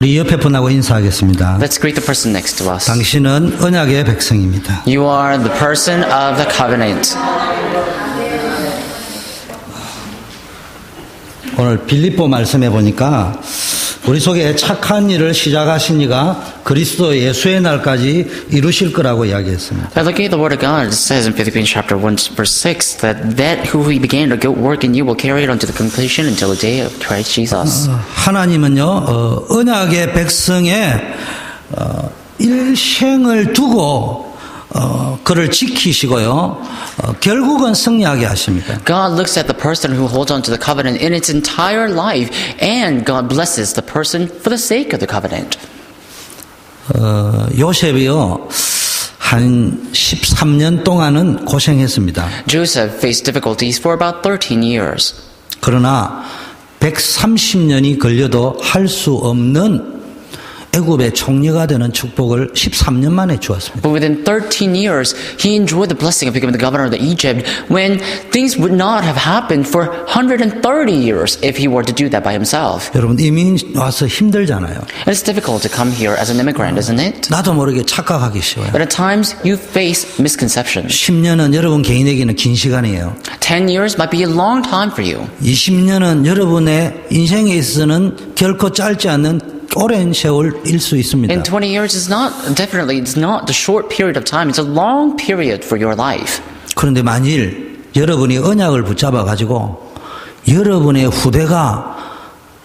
우리 옆에 분하고 인사하겠습니다. Let's greet the person next to us. 당신은 언약의 백성입니다. You are the person of the covenant. 오늘 빌립보 말씀해 보니까 우리 속에 착한 일을 시작하신 이가 그리스도 예수의 날까지 이루실 거라고 이야기했습니다. By looking at the Word of God, it says in Philippians chapter 1, verse 6, that who He began a good work in you will carry it unto the completion until the day of Christ Jesus. 하나님은요, 언약의 백성의 일생을 두고 그를 지키시고요, 결국은 승리하게 하십니다. God looks at the person who holds on to the covenant in its entire life, and God blesses the person for the sake of the covenant. 요셉이요, 한 13년 동안은 고생했습니다. Joseph faced difficulties for about 13 years. 그러나 130년이 걸려도 할 수 없는 애굽의 총리가 되는 축복을 13년 만에 주었습니다. But within 13 years, he enjoyed the blessing of becoming the governor of Egypt when things would not have happened for 130 years if he were to do that by himself. 여러분, 이민 와서 힘들잖아요. And it's difficult to come here as an immigrant, isn't it? 나도 모르게 착각하기 쉬워요. But at times, you face misconceptions. 10년은 여러분 개인에게는 긴 시간이에요. 10 years might be a long time for you. 20년은 여러분의 인생에 있어서는 결코 짧지 않는 오랜 세월일 수 있습니다. And 20 years is not, definitely, it's not the short period of time. It's a long period for your life. 그런데 만일 여러분이 언약을 붙잡아 가지고 여러분의 후대가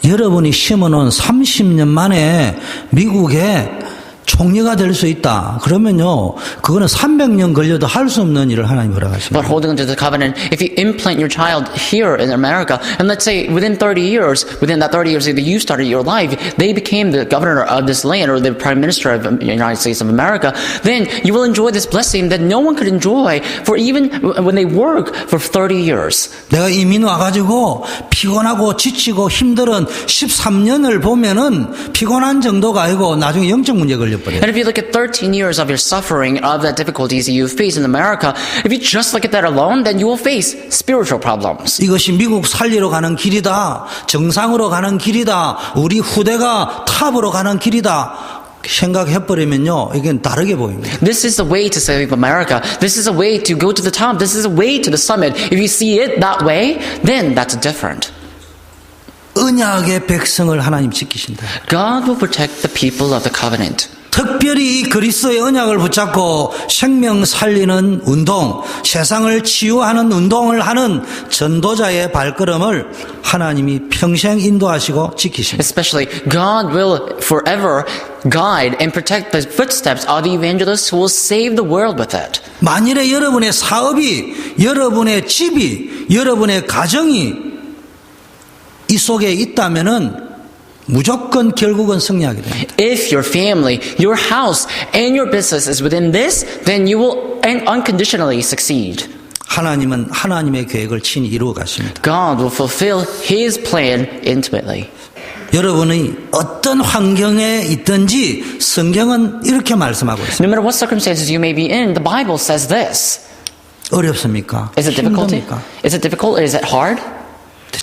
여러분이 심어놓은 30년 만에 미국에 총리가 될 수 있다. 그러면요, 그거는 300년 걸려도 할 수 없는 일을 하나님 허락하십니다. But holding onto the covenant, if you implant your child here in America, and let's say within 30 years, within that 30 years that you started your life, they became the governor of this land or the prime minister of the United States of America, then you will enjoy this blessing that no one could enjoy for even when they work for 30 years. 내가 이민 와가지고 피곤하고 지치고 힘들은 13년을 보면은 피곤한 정도가 아니고 나중에 영적 문제 걸려버려요. And if you look at 13 years of your suffering, of the difficulties that you face in America, if you just look at that alone, then you will face spiritual problems. 이것이 미국 살리러 가는 길이다. 정상으로 가는 길이다. 우리 후대가 탑으로 가는 길이다. 생각해버리면요, 이건 다르게 보입니다. This is the way to save America. This is a way to go to the top. This is a way to the summit. If you see it that way, then that's different. 언약의 백성을 하나님 지키신다. God will protect the people of the covenant. 특별히 그리스도의 언약을 붙잡고 생명 살리는 운동, 세상을 치유하는 운동을 하는 전도자의 발걸음을 하나님이 평생 인도하시고 지키십니다. Especially, God will forever guide and protect the footsteps of the evangelists who will save the world with it. 만일에 여러분의 사업이, 여러분의 집이, 여러분의 가정이 이 속에 있다면은 무조건 결국은 승리하게 됩니다. If your family, your house, and your business is within this, then you will unconditionally succeed. 하나님은 하나님의 계획을 친히 이루어 가십니다. God will fulfill His plan intimately. 여러분이 어떤 환경에 있든지 성경은 이렇게 말씀하고 있습니다. No matter what circumstances you may be in, the Bible says this. 어렵습니까? Is it difficult? 힘듭니까? Is it difficult? Is it hard?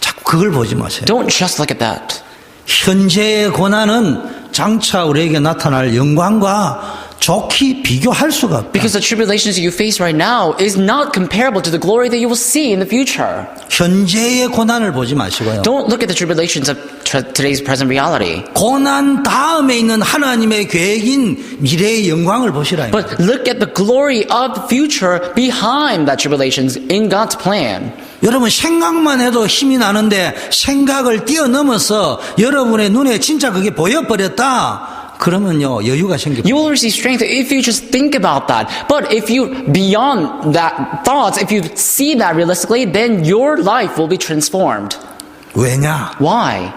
자꾸 그걸 보지 마세요. Don't just look at that. 현재의 고난은 장차 우리에게 나타날 영광과 좋게 비교할 수가 없다. Because the tribulations that you face right now is not comparable to the glory that you will see in the future. 현재의 고난을 보지 마시고요. Don't look at the tribulations of today's present reality. 고난 다음에 있는 하나님의 계획인 미래의 영광을 보시라. But look at the glory of the future behind that tribulations in God's plan. 여러분 생각만 해도 힘이 나는데 생각을 뛰어넘어서 여러분의 눈에 진짜 그게 보여버렸다. 그러면요 여유가 생깁니다. You will receive strength if you just think about that. But if you beyond that thoughts, if you see that realistically, then your life will be transformed. 왜냐? Why?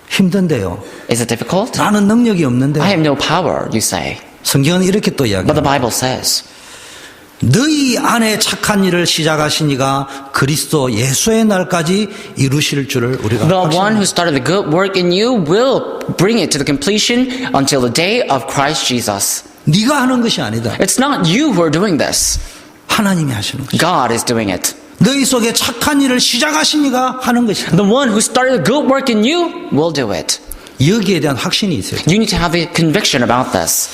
힘든데요. Is it difficult? 나는 능력이 없는데. I have no power, you say. 성경은 이렇게 또 But the 이야기합니다. Bible says, 너희 안에 착한 일을 시작하신 이가 그리스도 예수의 날까지 이루실 줄을 우리가 the one who 확신합니다. started the good work in you will bring it to the completion until the day of Christ Jesus. 네가 하는 것이 아니다. It's not you who are doing this. 하나님이 하시는 것이다. God is doing it. 너희 속에 착한 일을 시작하신 이가 하는 것이다. The one who started the good work in you will do it. 여기에 대한 확신이 있어요. You need to have a conviction about this.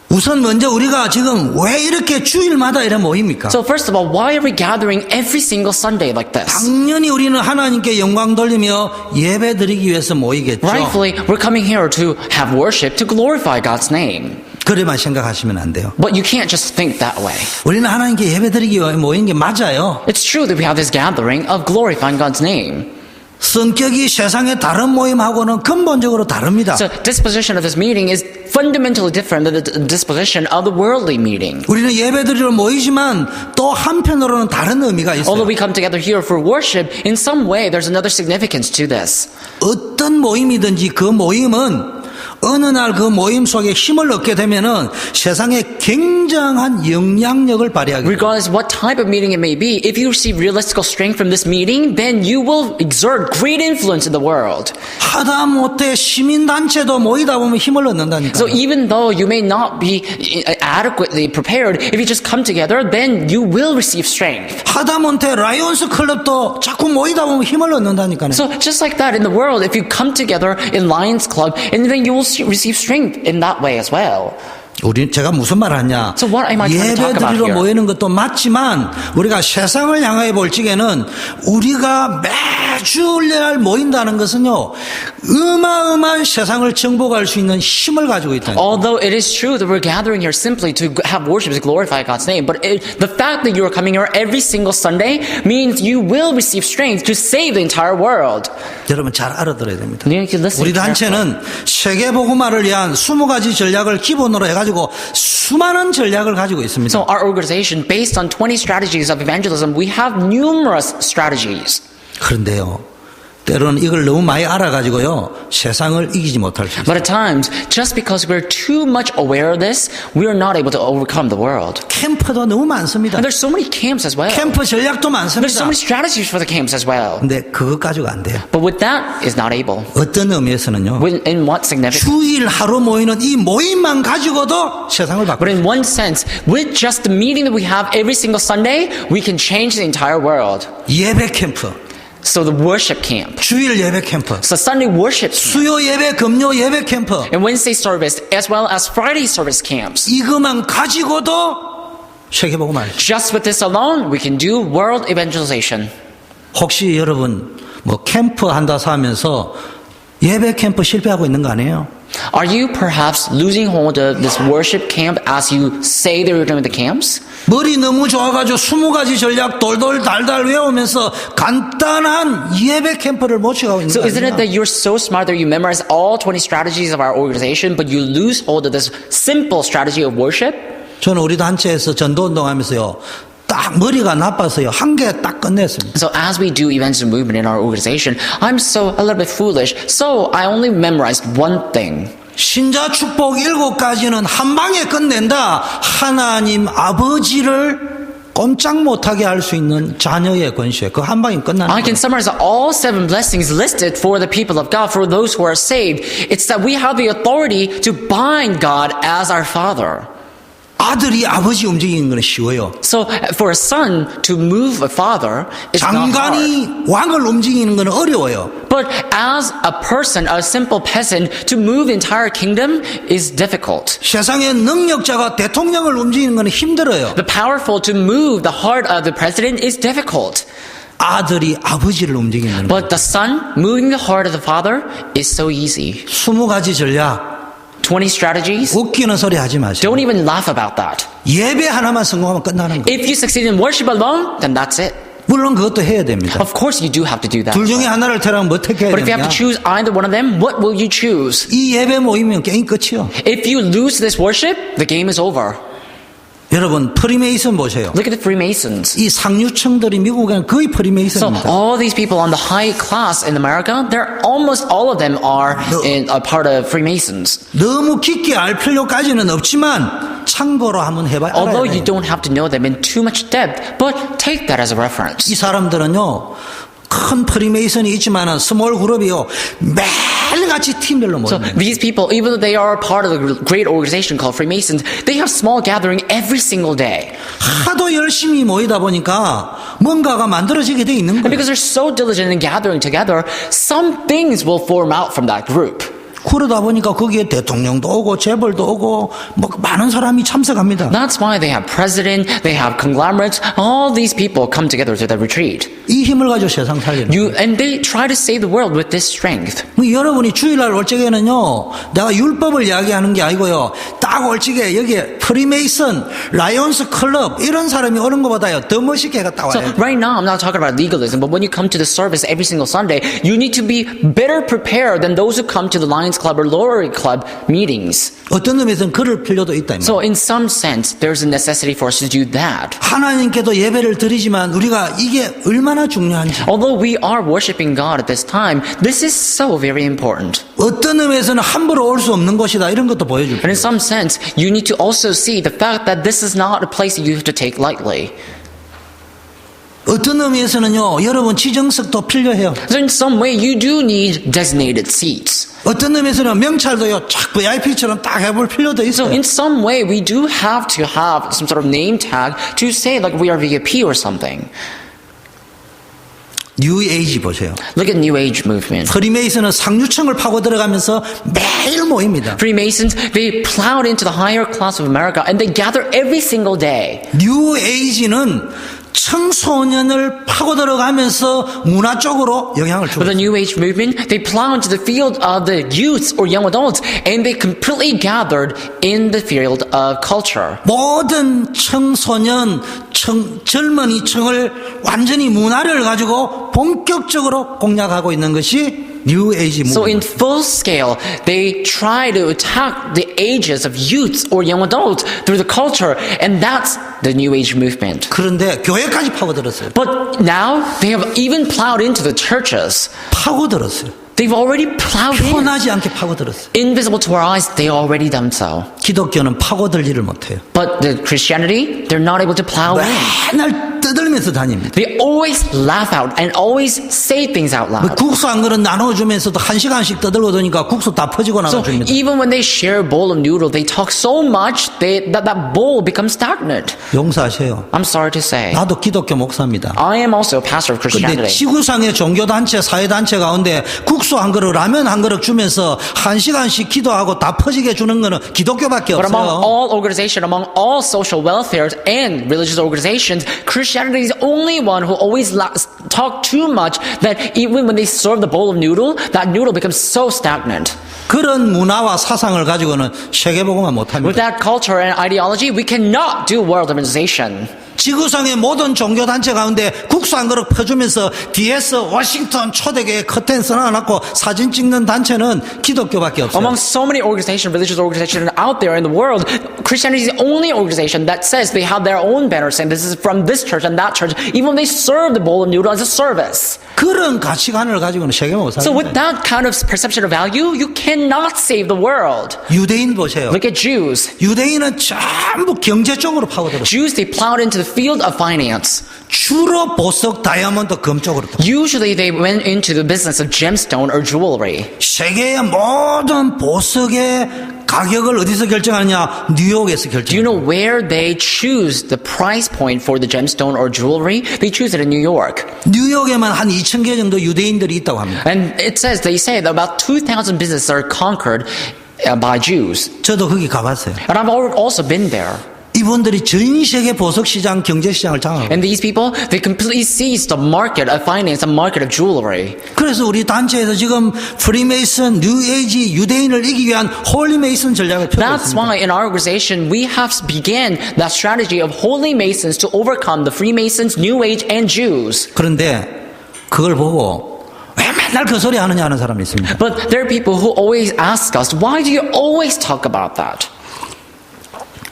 우선 먼저 우리가 지금 왜 이렇게 주일마다 이래 모입니까? So first of all, why are we gathering every single Sunday like this? 당연히 우리는 하나님께 영광 돌리며 예배 드리기 위해서 모이겠죠. Rightfully, we're coming here to have worship, to glorify God's name. 그래만 생각하시면 안 돼요. But you can't just think that way. 우리는 하나님께 예배 드리기 위해 모인 게 맞아요. It's true that we have this gathering of glorifying God's name. 성격이 세상의 다른 모임하고는 근본적으로 다릅니다. So disposition of this meeting is fundamentally different than the disposition of the worldly meeting. 우리는 예배 드리러 모이지만 또 한편으로는 다른 의미가 Although 있어요. we come together here for worship, in some way there's another significance to this. 어떤 모임이든지 그 모임은 어느 날 그 모임 속에 힘을 얻게 되면은 세상에 굉장한 영향력을 발휘하게 돼요. Regardless what type of meeting it may be, if you receive realistic strength from this meeting, then you will exert great influence in the world. 하다못해 시민단체도 모이다 보면 힘을 얻는다니까. So even though you may not be adequately prepared, if you just come together, then you will receive strength. 하다못해 라이온스 클럽도 자꾸 모이다 보면 힘을 얻는다니까요. So just like that in the world, if you come together in Lions Club, and then you will receive strength in that way as well. 제가 무슨 말 하냐? So what am I trying to talk 예배 about 드리러 here? 모이는 것도 맞지만 우리가 세상을 향하여 볼 적에는 우리가 매주 날 모인다는 것은요 어마어마한 세상을 정복할 수 있는 힘을 가지고 있다. Although it is true that we're gathering here simply to have worship to glorify God's name, but the fact that you are coming here every single Sunday means you will receive strength to save the entire world. 여러분 잘 알아들어야 됩니다. You need to listen 우리 carefully. 단체는 세계복음화를 위한 20가지 전략을 기본으로 해가지고 수많은 전략을 가지고 있습니다. So our organization, based on 20 strategies of evangelism, we have numerous strategies. 그런데요, 때로는 이걸 너무 많이 알아가지고요 세상을 이기지 못할 수 있어요. But at times, just because we're too much aware of this, we are not able to overcome the world. 캠프도 너무 많습니다. And there's so many camps as well. 캠프 전략도 There's so 많습니다. many strategies for the camps as well. 근데 그것 가지고 안 돼요. But with that, is not able. 어떤 의미에서는요, In what significance? 주일 하루 모이는 이 모임만 가지고도 세상을 But 바꿔요. in one sense, with just the meeting that we have every single Sunday, we can change the entire world. 예배 캠프, So the worship camp. 주일 예배 캠프, So Sunday worship camp. 수요 예배, 금요 예배 캠프, And Wednesday service, as well as Friday service camps. 이것만 가지고도 세계복음 알죠. Just with this alone, we can do world evangelization. 혹시 여러분 뭐 캠프 한다서 하면서 예배 캠프 실패하고 있는 거 아니에요? Are you perhaps losing hold of this worship camp as you say that you're doing the camps? 머리 너무 좋아가지고 20가지 전략 돌돌 달달 외우면서 간단한 예배 캠프를 못 치고 있는 So 거 isn't it 아니에요? that you're so smart that you memorize all 20 strategies of our organization, but you lose hold of this simple strategy of worship? 저는 우리 단체에서 전도운동하면서요 딱 머리가 나빠서요 한 개 딱 끝냈습니다. So as we do events and movement in our organization, I'm so a little bit foolish. So I only memorized one thing. 신자 축복 7가지는 한 방에 끝낸다. 하나님 아버지를 꼼짝 못하게 할 수 있는 자녀의 권세. 그 한 방에 끝나는 I 거예요. can summarize all 7 blessings listed for the people of God, for those who are saved. It's that we have the authority to bind God as our Father. 아들이 아버지 움직이는 건 쉬워요. So for a son to move a father is not hard. 장관이 왕을 움직이는 건 어려워요. But as a person, a simple peasant, to move the entire kingdom is difficult. 세상의 능력자가 대통령을 움직이는 건 힘들어요. The powerful to move the heart of the president is difficult. 아들이 아버지를 움직이는 거. But the son moving the heart of the father is so easy. 20가지 전략 20 strategies. 웃기는 소리 하지 마세요. Don't even laugh about that. 예배 하나만 성공하면 끝나는 거예요. If you succeed in worship alone, then that's it. 물론 그것도 해야 됩니다. Of course you do have to do that. 둘 중에 하나를 택하면 뭐 택해야 But if you have 되느냐. to choose either one of them, what will you choose? 이 예배 모이면 게임 끝이요. If you lose this worship, the game is over. 여러분 프리메이슨 보세요. Look at the Freemasons. 이 상류층들이 미국에는 거의 So 프리메이슨입니다. all these people on the high class in America, they're almost all of them are in a part of Freemasons. 너무 깊게 알 필요까지는 없지만 참고로 한번 해봐야 Although you 알아요. don't have to know them in too much depth, but take that as a reference. 이 사람들은요 큰 프리메이슨이 있지만은 스몰 그룹이요 매일같이 팀별로 So 모여요. these people, even though they are a part of the great organization called Freemasons, they have small gathering every single day. 하도 열심히 모이다 보니까 뭔가가 만들어지게 돼 있는 And 거예요. because they're so diligent in gathering together, some things will form out from that group. 그러다 보니까 거기에 대통령도 오고 재벌도 오고 뭐 많은 사람이 참석합니다. That's why they have president, they have conglomerates, all these people come together to the retreat. 이 힘을 가지고 세상 살리는 거예요. And they try to save the world with this strength. 여러분이 주일날 올 적에는요, 내가 율법을 이야기하는 게 아니고요, 딱 올 적에 여기에 프리메이슨, 라이온스 클럽 이런 사람이 오는 것보다요 더 멋있게 갔다 So 와요. right now I'm not talking about legalism, but when you come to the service every single Sunday, you need to be better prepared than those who come to the Lions Club or Rotary Club meetings. 어떤 의미에서는 그럴 필요도 있다. So in some sense, there's a necessity for us to do that. 하나님께도 예배를 드리지만 우리가 이게 얼마나 중요한지. Although we are worshiping God at this time, this is so very important. 어떤 의미에서는 함부로 올 수 없는 곳이다 이런 것도 보여줄 And in 필요. some sense, you need to also see the fact that this is not a place that you have to take lightly. 어떤 의미에서는요, 여러분 지정석도 필요해요. So in some way, you do need designated seats. 어떤 의미에서는 명찰도요, 쫙 VIP처럼 딱 해볼 필요도 So 있어요. in some way, we do have to have some sort of name tag to say like we are VIP or something. 뉴 에이지 보세요. Look at New Age movement. 프리메이슨은 상류층을 파고 들어가면서 매일 모입니다. Freemasons, they plowed into the higher class of America and they gather every single day. 뉴 에이지는 청소년을 파고 들어가면서 문화 쪽으로 영향을 주고 But the New Age movement, they plow into the field of the youths or young adults and they completely gathered in the field of culture. 모든 청소년, 젊은이층을 완전히 문화를 가지고 본격적으로 공략하고 있는 것이 뉴 에이지 So in 무브먼트. full scale, they try to attack the ages of youths or young adults through the culture, and that's the New Age movement. 그런데 교회까지 파고들었어요. But now they have even plowed into the churches. 파고들었어요. They've already plowed in. 편하지 않게 파고들었어요. Invisible to our eyes, they already done so. 기독교는 파고들 일을 못해요. But the Christianity, they're not able to plow in. 맨날 떠들면서 다닙니다. They always laugh out and always say things out 뭐 loud. 국수 한 그릇 나눠주면서도 한 시간씩 떠들고 도니까 국수 다 퍼지고 So 나가줍니다. even when they share a bowl of noodle, they talk so much that bowl becomes stagnant. 용서하세요. I'm sorry to say. 나도 기독교 목사입니다. I am also a pastor of 근데 Christianity. 지구상의 종교단체, 사회단체 가운데 국수 한 그릇, 라면 한 그릇 주면서 한 시간씩 기도하고 다 퍼지게 주는 거는 기독교밖에 But among 없어요. all organizations, among all social welfares and religious organizations, Christianity is the only one who always talk too much that even when they serve the bowl of noodle, that noodle becomes so stagnant. 그런 문화와 사상을 가지고는 세계복음화 With 못합니다. that culture and ideology, we cannot do world organization. 지구상의 모든 종교단체 가운데 국수 한 그릇 퍼주면서 뒤에서 워싱턴 초대교회 커튼 써놔놓고 사진 찍는 단체는 기독교밖에 없어요. Among so many organizations, religious organizations out there in the world, Christianity is the only organization that says they have their own banner saying this is from this church and that church, even when they serve the bowl of noodle as a service. 그런 가치관을 가지고는 세계 못 So with 살아요. that kind of perception of value, you cannot save the world. 유대인 보세요. Look at Jews. 유대인은 전부 경제 쪽으로 파고들었어요. Jews, they plowed into the field of finance. 주로 보석, 다이아몬드, 금 쪽으로. Usually they went into the business of gemstone or jewelry. 세계의 모든 보석의 가격을 어디서 결정하느냐? 뉴욕에서 Do you know 결정합니다. where they choose the price point for the gemstone or jewelry? They choose it in New York. 뉴욕에만 한 2,000개 정도 유대인들이 있다고 합니다. And it says, they say that about 2,000 businesses are conquered by Jews. 저도 거기 가봤어요. And I've also been there. 이분들이 전 세계 보석 시장, 경제 시장을 장악하고. And these people, they completely seize the market of finance, the market of jewelry. 그래서 우리 단체에서 지금 프리메이슨, 뉴에이지, 유대인을 이기기 위한 홀리메이슨 전략을 펴고 That's 있습니다. why in our organization, we have began that strategy of holy Masons to overcome the Freemasons, New Age, and Jews. 그런데 그걸 보고 왜 맨날 그 소리 하느냐 하는 사람이 있습니다. But there are people who always ask us, why do you always talk about that?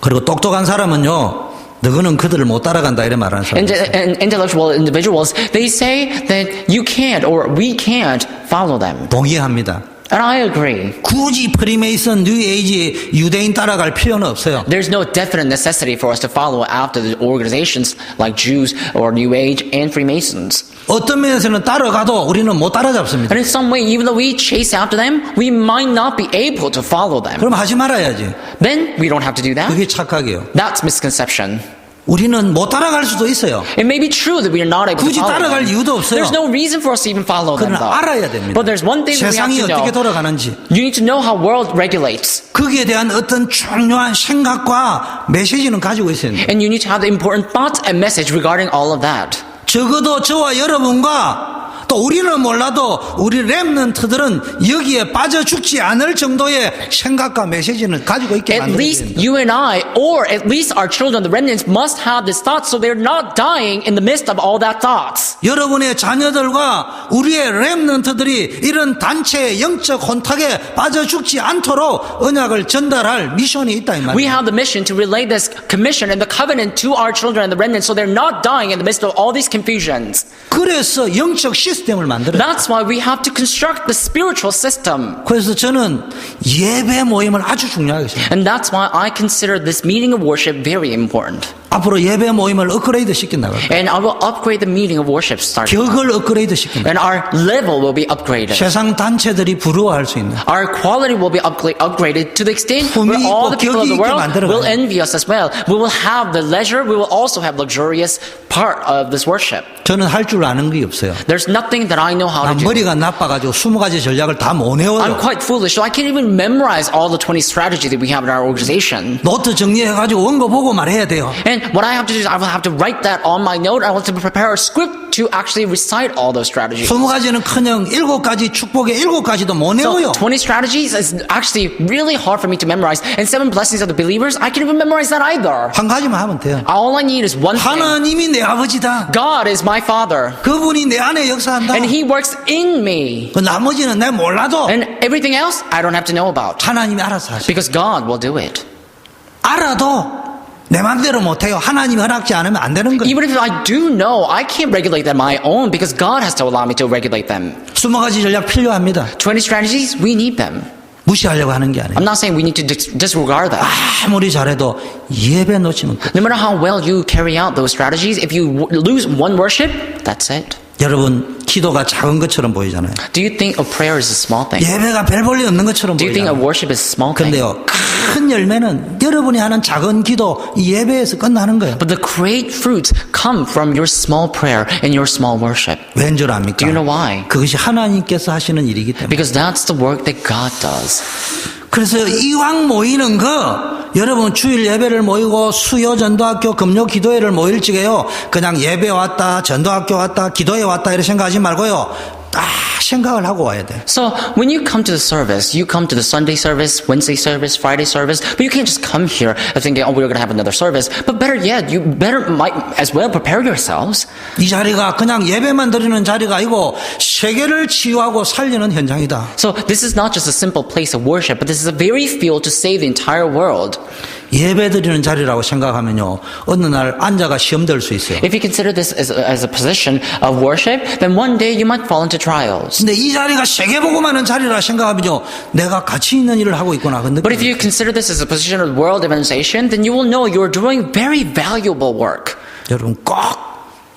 그리고 똑똑한 사람은요, 너희는 그들을 못 따라간다 이래 말하는 사람. And intellectual individuals, they say that you can't or we can't follow them. 동의합니다. And I agree. 굳이 프리메이슨, 뉴에이지, 유대인 따라갈 필요는 없어요. There's no definite necessity for us to follow after the organizations like Jews or New Age and Freemasons. 어떤 면에서는 따라가도 우리는 못 따라잡습니다. And in some way, even though we chase after them, we might not be able to follow them. 그럼 하지 말아야지. Then we don't have to do that. 그게 착각이에요. That's misconception. 우리는 못 따라갈 수도 있어요. It may be true that we are not able to 굳이 follow 따라갈 them. 이유도 없어요. There's no reason for us to even follow them, 그러나 though. 알아야 됩니다. But there's one thing that we have 세상이 to 어떻게 know. 돌아가는지 You need to know how world regulates. 거기에 대한 어떤 중요한 생각과 메시지는 가지고 있어야 됩니다. And you need to have the important thoughts and message regarding all of that. 적어도 저와 여러분과 또 우리는 몰라도 우리 렘넌트들은 여기에 빠져 죽지 않을 정도의 생각과 메시지는 가지고 있게 At 만들어야 least 됩니다. you and I, or at least our children, the remnants, must have this thought so they're not dying in the midst of all that thoughts. 여러분의 자녀들과 우리의 렘넌트들이 이런 단체의 영적 혼탁에 빠져 죽지 않도록 언약을 전달할 미션이 있다 이 We 말이에요. have the mission to relay this commission and the covenant to our children and the remnants so they're not dying in the midst of all these confusions. 그래서 영적 시스템을 만들어요. That's why we have to construct the spiritual system. 그래서 저는 예배 모임을 아주 중요하게 생각해요. And that's why I consider this meeting of worship very important. 앞으로 예배 모임을 업그레이드 시킨다고. And I will upgrade the meeting of worship starting. 격을 업그레이드 시킨다. And our level will be upgraded. 세상 단체들이 부러워할 수 있는. Our quality will be upgraded to the extent where 품위 all 있고 the people of 격이 the 있게 world 만들어가요. will envy us as well. We will have the leisure, we will also have luxurious part of this worship. 저는 할 줄 아는 게 없어요. There's nothing that I know how to 난 do. 머리가 나빠가지고 20가지 전략을 다 못 I'm 외워요. quite foolish, so I can't even memorize all the 20 strategies that we have in our organization. 노트 정리해가지고 원고 보고 말해야 돼요. And what I have to do is I will have to write that on my note. I will have to prepare a script to actually recite all those strategies. 20가지는 커녕 7가지 축복의 7가지도 못 So 외워요. 20 strategies is actually really hard for me to memorize. And 7 blessings of the believers, I can't even memorize that either. 한 가지만 하면 돼요. All I need is one thing. 하나님이 내 아버지다. God is my Father. 그분이 내 안에 역사한다. And He works in me. 그 나머지는 내가 몰라도 And everything else, I don't have to know about. 하나님이 알아서 하셔. Because God will do it. 알아도 내 맘대로 못해요. 하나님이 허락지 않으면 안 되는 거예요. Even if I do know, I can't regulate them my own because God has to allow me to regulate them. 20가지 전략 필요합니다. 20 strategies, we need them. 무시하려고 하는 게 아니에요. I'm not saying we need to disregard them. 아무리 잘해도 예배 놓치면 끝. No matter how well you carry out those strategies, if you lose one worship, that's it. 여러분 기도가 작은 것처럼 보이잖아요. Do you think a prayer is a small thing? 예배가 별 볼일 없는 것처럼 Do you think a 보이잖아요. worship is a small thing? 근데요 큰 열매는 여러분이 하는 작은 기도 이 예배에서 끝나는 거예요. But the great fruits come from your small prayer and your small worship. 왠 줄 압니까? Do you know why? 그것이 하나님께서 하시는 일이기 때문에. Because that's the work that God does. 그래서 이왕 모이는 거 여러분 주일 예배를 모이고 수요 전도학교 금요 기도회를 모일 적에요 그냥 예배 왔다 전도학교 왔다 기도회 왔다 이렇게 생각하지 말고요 딱 생각을 하고 와야 돼. So when you come to the service, you come to the Sunday service, Wednesday service, Friday service, but you can't just come here and thinking, oh, we're going to have another service. But better yet, you better might as well prepare yourselves. 이 자리가 그냥 예배만 드리는 자리가 아니고 세계를 치유하고 살리는 현장이다. So this is not just a simple place of worship, but this is a very field to save the entire world. 예배 드리는 자리라고 생각하면요 어느 날 앉아가 시험 될 수 있어요. If you consider this as a position of worship, then one day you might fall into trials. 근데 이 자리가 세계 복음하는 자리라 생각하면요 내가 가치 있는 일을 하고 있구나. 근데 But if you consider this as a position of world evangelization, then you will know you're doing very valuable work. 여러분 꼭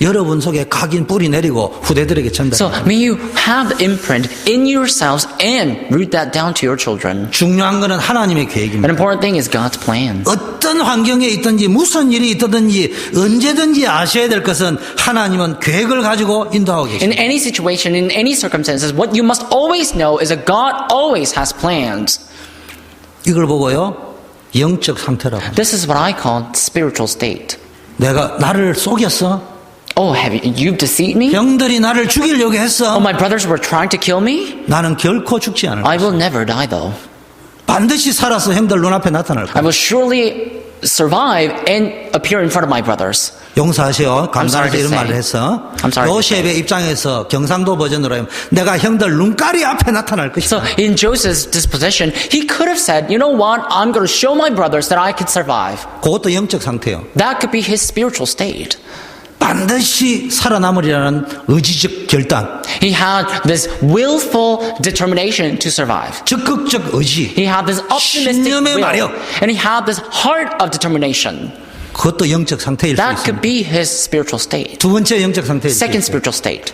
여러분 속에 각인 뿌리 내리고 후대들에게 전달. So may you have the imprint in yourselves and root that down to your children. 중요한 거는 하나님의 계획입니다. An important thing is God's plan. 어떤 환경에 있든지 무슨 일이 있든지 언제든지 아셔야 될 것은 하나님은 계획을 가지고 인도하고 In 계십니다. any situation, in any circumstances, what you must always know is that God always has plans. 이걸 보고요 영적 상태라고. This is what I call spiritual state. 내가 나를 속였어. Oh, you've deceived me? 형들이 나를 죽이려고 Oh, 했어. my brothers were trying to kill me? 나는 결코 죽지 않을 I 거야. will never die though. 반드시 살아서 형들 눈앞에 나타날 I 거야. will surely survive and appear in front of my brothers. 용서하세요. 감사해서 I'm sorry to 이런 say. 말을 했어. I'm sorry to 요셉의 입장에서 경상도 버전으로 하면 내가 형들 눈가리 앞에 나타날 So 것이다. in Joseph's disposition, he could have said, you know what, I'm going to show my brothers that I can survive. 그것도 영적 상태예요. That could be his spiritual state. 반드시 살아남으리라는 의지적 결단, He had this willful determination to survive. 적극적 의지, He had this optimistic 신념의 will. 마력. And he had this heart of determination. 그것도 영적 상태일 수 That could 있습니다. be his spiritual state. 두 번째 영적 상태일 수 Second 있어요. spiritual state.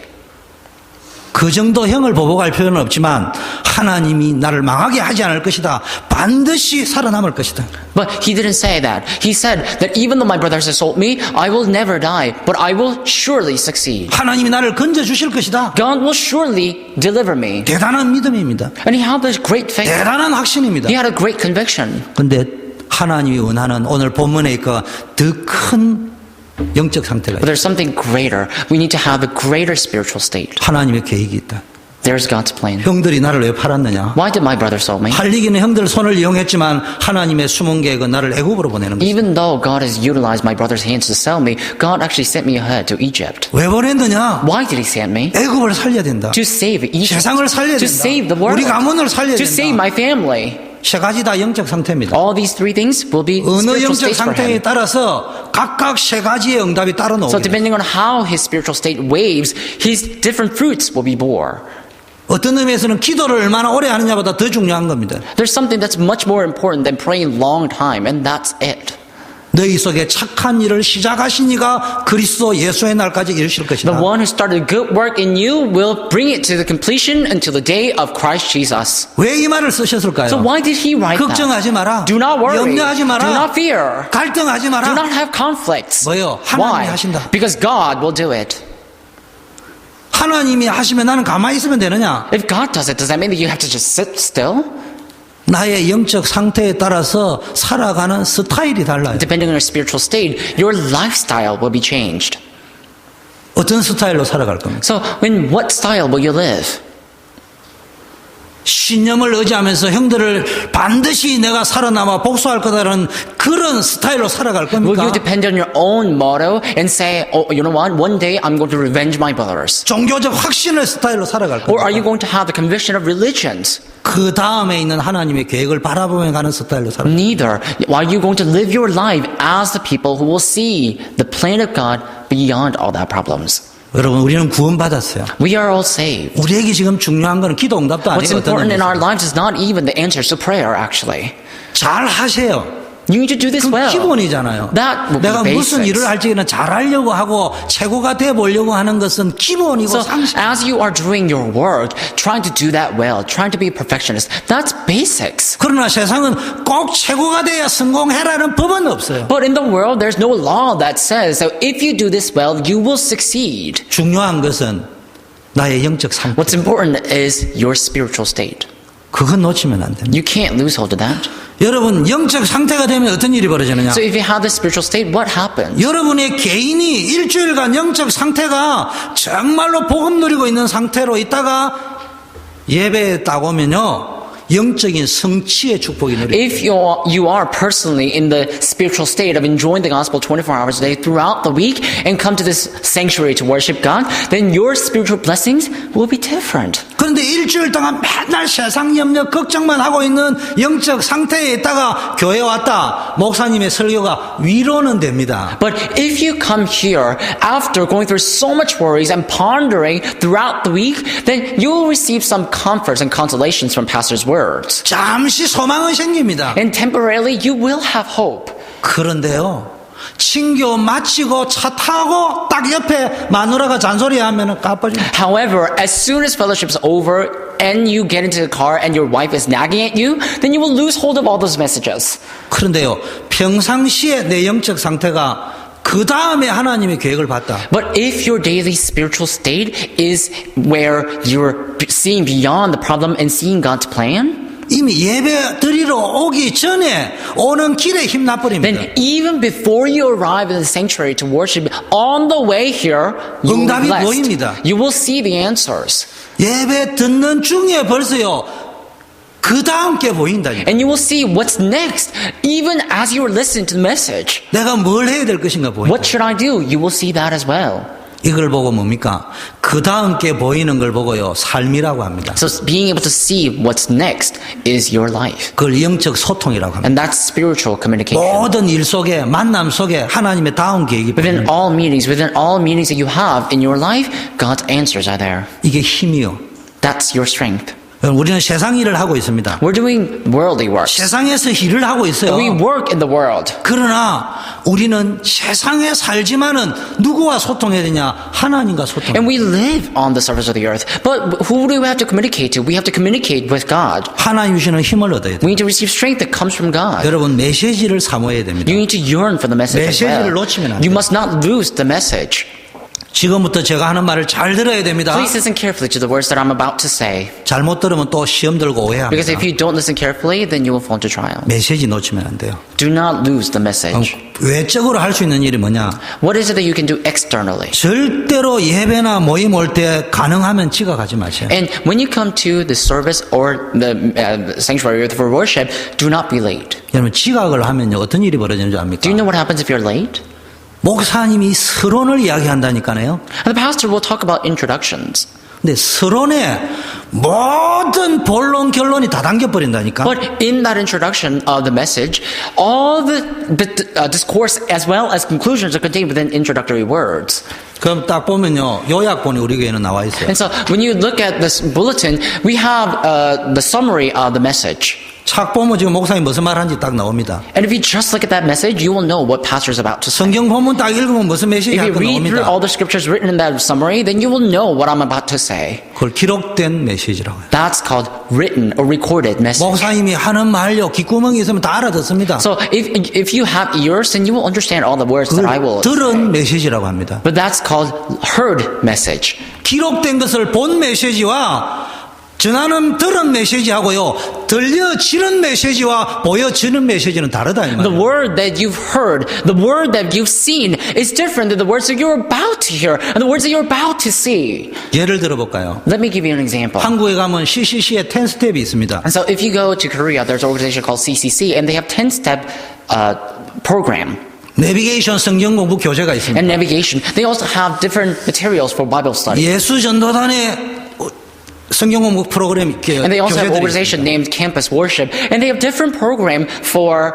그 정도 형을 보복할 필요는 없지만 하나님이 나를 망하게 하지 않을 것이다. 반드시 살아남을 것이다. But he didn't say that. He said that even though my brothers assault me, I will never die, but I will surely succeed. 하나님이 나를 건져 주실 것이다. God will surely deliver me. 대단한 믿음입니다. And he had this great faith. 대단한 확신입니다. He had a great conviction. 근데 하나님이 원하는 오늘 본문에 있고 더 큰 영적 상태가 But 있다. there's something greater. We need to have a greater spiritual state. 하나님의 계획이 있다. There's God's plan. 형들이 나를 왜 팔았느냐? Why did my brother sell me? 팔리기는 형들 손을 이용했지만 하나님의 숨은 계획은 나를 애굽으로 보내는 거죠. Even though God has utilized my brother's hands to sell me, God actually sent me ahead to Egypt. 왜 보냈느냐? Why did he send me? 애굽을 살려야 된다. To save Egypt. 세상을 살려야 To 된다. save the world. 우리 가문을 살려야 To save 된다. my family. 세 가지 다 영적 상태입니다. All these three things will be 어느 spiritual 영적 states for 상태에 him. 따라서 각각 세 가지의 응답이 따로 So 나오게 돼요. depending on how his spiritual state waves, his different fruits will be bore. 어떤 의미에서는 기도를 얼마나 오래 하느냐보다 더 중요한 겁니다. There's something that's much more important than praying long time, and that's it. 너희 속에 착한 일을 시작하신 이가 그리스도 예수의 날까지 이르실 것이다. The one who started good work in you will bring it to the completion until the day of Christ Jesus. 왜 이 말을 쓰셨을까요? So why did he write that? 걱정하지 마라. Do not worry. 염려하지 마라. Do not fear. 갈등하지 마라. Do not have conflicts. 뭐요? 하나님이 Why? 하신다. Because God will do it. 하나님이 하시면 나는 가만히 있으면 되느냐? If God does it, does that mean that you have to just sit still? 나의 영적 상태에 따라서 살아가는 스타일이 달라요. Depending on your spiritual state, your lifestyle will be changed. 어떤 스타일로 살아갈 겁니까? So, in what style will you live? 신념을 의지하면서 형들을 반드시 내가 살아남아 복수할 거다라는 그런 스타일로 살아갈 Will 겁니까? you depend on your own motto and say, oh, you know what? One day I'm going to revenge my brothers. 종교적 확신의 스타일로 살아갈 Or are you 겁니까? going to have the conviction of religions? 그 다음에 있는 하나님의 계획을 바라보며 가는 스타일로 살아갈 겁니까? Neither. Are you going to live your life as the people who will see the plan of God beyond all that problems? 여러분 우리는 구원받았어요. We are all saved. 우리에게 지금 중요한 건 기도 응답도 What's 아니고 어떤 important in our 의미에서. lives is not even the answers to prayer, actually. 잘 하세요. You need to do this 그건 well. 기본이잖아요. That will be 내가 무슨 basics. 일을 할지는 잘하려고 하고 최고가 돼 보려고 하는 것은 기본이고 So, 상식. as you are doing your work, trying to do that well, trying to be a perfectionist, that's basics. 그러나 세상은 꼭 최고가 돼야 성공해라는 법은 없어요. But in the world, there's no law that says that if you do this well, you will succeed. 중요한 것은 나의 영적 상태. What's important is your spiritual state. 그건 놓치면 안 됩니다. You can't lose hold of that. 여러분 영적 상태가 되면 어떤 일이 벌어지느냐? So if you have this spiritual state, what happens? 여러분의 개인이 일주일간 영적 상태가 정말로 복음 누리고 있는 상태로 있다가 예배에 딱 오면요 영적인 성취의 축복이 누리고 If you are personally in the spiritual state of enjoying the gospel 24 hours a day throughout the week and come to this sanctuary to worship God, then your spiritual blessings will be different. 그런데 일주일 동안 맨날 세상 염려 걱정만 하고 있는 영적 상태에 있다가 교회 왔다 목사님의 설교가 위로는 됩니다. But if you come here after going through so much worries and pondering throughout the week, then you will receive some comforts and consolations from pastor's words. 잠시 소망은 생깁니다. And temporarily you will have hope. 그런데요 친교 마치고 차 타고 딱 옆에 마누라가 잔소리하면 까빠집니다. However, as soon as fellowship's over and you get into the car and your wife is nagging at you, then you will lose hold of all those messages. 그런데요 평상시에 내 영적 상태가 그 다음에 하나님의 계획을 봤다. But if your daily spiritual state is where you're seeing beyond the problem and seeing God's plan, 이미 예배 드리러 오기 전에 오는 길에 힘 나버립니다. then even before you arrive in the sanctuary to worship, on the way here, you will be 응답이 blessed. 보입니다. You will see the answers. 예배 듣는 중에 벌써요 그 다음 게 보인다니까. And you will see what's next, even as you are listening to the message. 내가 뭘 해야 될 것인가 보인다. What should I do? You will see that as well. 이걸 보고 뭡니까? 그 다음 게 보이는 걸 보고요 삶이라고 합니다. So being able to see what's next is your life. 그걸 영적 소통이라고 합니다. And that's spiritual communication. 모든 일 속에 만남 속에 하나님의 다음 계획이 Within 보입니다. within all meetings that you have in your life, God's answers are there. 이게 힘이요. That's your strength. 우리는 세상 일을 하고 있습니다. We're doing worldly work. 세상에서 일을 하고 있어요. We work in the world. 그러나 우리는 세상에 살지만은 누구와 소통해야 되냐? 하나님과 소통해야 And 돼요. we live on the surface of the earth. But who do we have to communicate to? We have to communicate with God. 하나님 주시는 힘을 얻어야 돼요. We need to receive strength that comes from God. 여러분 메시지를 사모해야 됩니다. You need to yearn for the message as 메시지를 well. 놓치면 안 You 돼요. must not lose the message. 지금부터 제가 하는 말을 잘 들어야 됩니다. Please listen carefully to the words that I'm about to say. 잘못 들으면 또 시험 들고 Because 오해합니다. if you don't listen carefully, then you will fall into trial. 메시지 놓치면 안 돼요. Do not lose the 그럼 message. 외적으로 할 수 있는 일이 뭐냐? What is it that you can do externally? 절대로 예배나 모임 올 때 가능하면 지각하지 마세요. And when you come to the service or the sanctuary for worship, do not be late. 여러분 지각을 하면요 어떤 일이 벌어지는 줄 압니까? Do you know what happens if you're late? 목사님이 서론을 이야기한다니까요. And the pastor will talk about introductions. 근데 서론에 모든 본론 결론이 다 담겨버린다니까. But in that introduction of the message, all the discourse as well as conclusions are contained within introductory words. 그럼 딱 보면요 요약본이 우리 교회는 나와 있어요. And so when you look at this bulletin, we have the summary of the message. 착 보면 지금 목사님 무슨 말 하는지 딱 나옵니다. And if you just look at that message, you will know what pastor is about to say. 성경 본문 딱 읽으면 무슨 메시지 If you 할거 read through 나옵니다. all the scriptures written in that summary, then you will know what I'm about to say. 그걸 기록된 메시지라고 해요. That's called written or recorded message. 목사님이 하는 말요 귓구멍이 있으면 다 알아듣습니다. So if you have ears, then you will understand all the words that I will 그걸 say. 들은 메시지라고 합니다. But that's called heard message. 기록된 것을 본 메시지와 전하는 들은 메시지하고요 들려지는 메시지와 보여지는 메시지는 다르다 이 The 말이에요. word that you've heard, the word that you've seen is different than the words that you're about to hear and the words that you're about to see. 예를 들어볼까요? Let me give you an example. 한국에 가면 CCC의 10스텝이 있습니다. And so if you go to Korea, there's an organization called CCC and they have 10-step program. 내비게이션 성경 공부 교재가 있습니다. And navigation. They also have different materials for Bible study. 예수 전도단의 성경 공부 프로그램 And they also have an 교재들이 organization 있습니다. named Campus Worship. And they have different program for